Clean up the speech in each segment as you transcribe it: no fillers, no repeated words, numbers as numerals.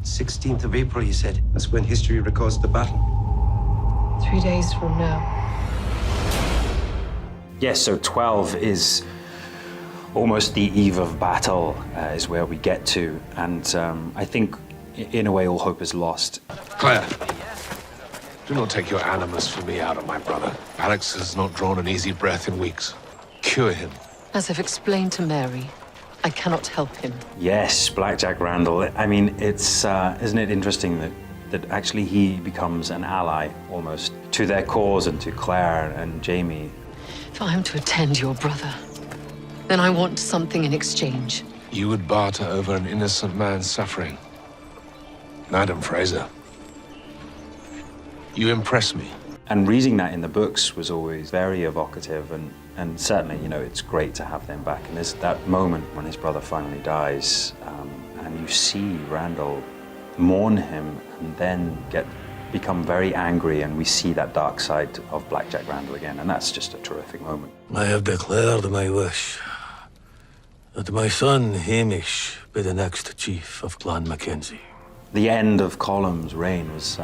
16th of April, he said. That's when history records the battle. 3 days from now. Yes, so 12 is almost the eve of battle, is where we get to. And I think, in a way, all hope is lost. Claire, do not take your animus for me out of my brother. Alex has not drawn an easy breath in weeks. Cure him. As I've explained to Mary, I cannot help him. Yes, Black Jack Randall. I mean, it's isn't it interesting that actually he becomes an ally, almost, to their cause and to Claire and Jamie. If I am to attend your brother, then I want something in exchange. You would barter over an innocent man's suffering. Madam Fraser, you impress me. And reading that in the books was always very evocative, and certainly, you know, it's great to have them back. And there's that moment when his brother finally dies, and you see Randall mourn him and then become very angry, and we see that dark side of Black Jack Randall again, and that's just a terrific moment. I have declared my wish that my son Hamish be the next chief of Clan Mackenzie. The end of Colum's reign was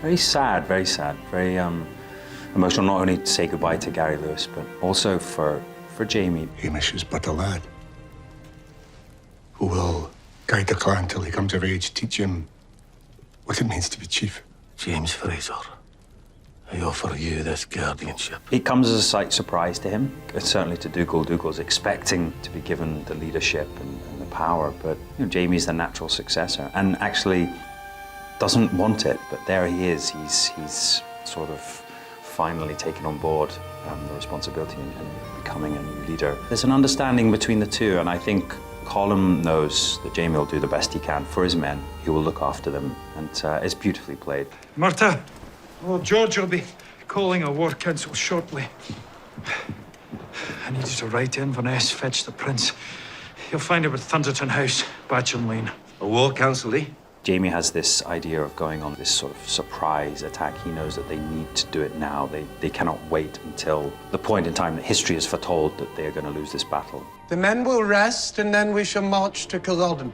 very sad, very emotional, not only to say goodbye to Gary Lewis, but also for Jamie. Hamish is but a lad who will guide the clan till he comes of age, teach him what it means to be chief. James Fraser, I offer you this guardianship. It comes as a slight surprise to him, certainly to Dougal. Dougal's expecting to be given the leadership and the power, but you know, Jamie's the natural successor and actually doesn't want it, but there he is. He's sort of finally taken on board the responsibility and becoming a new leader. There's an understanding between the two, and I think Colum knows that Jamie will do the best he can for his men. He will look after them, and it's beautifully played. Martha, Lord George will be calling a war council shortly. I need you to write to Inverness, fetch the prince. You'll find him at Thunderton House, Batcham Lane. A war council, eh? Jamie has this idea of going on this sort of surprise attack. He knows that they need to do it now. They cannot wait until the point in time that history has foretold that they are going to lose this battle. The men will rest, and then we shall march to Culloden.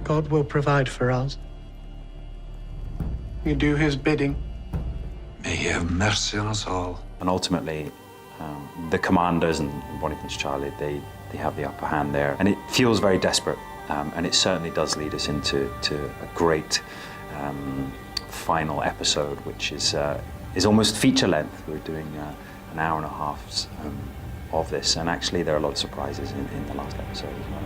God will provide for us. You do his bidding. May he have mercy on us all. And ultimately, the commanders and Bonnie Prince Charlie, they have the upper hand there. And it feels very desperate. And it certainly does lead us into a great final episode, which is almost feature length. We're doing an hour and a half of this, and actually there are a lot of surprises in the last episode as well.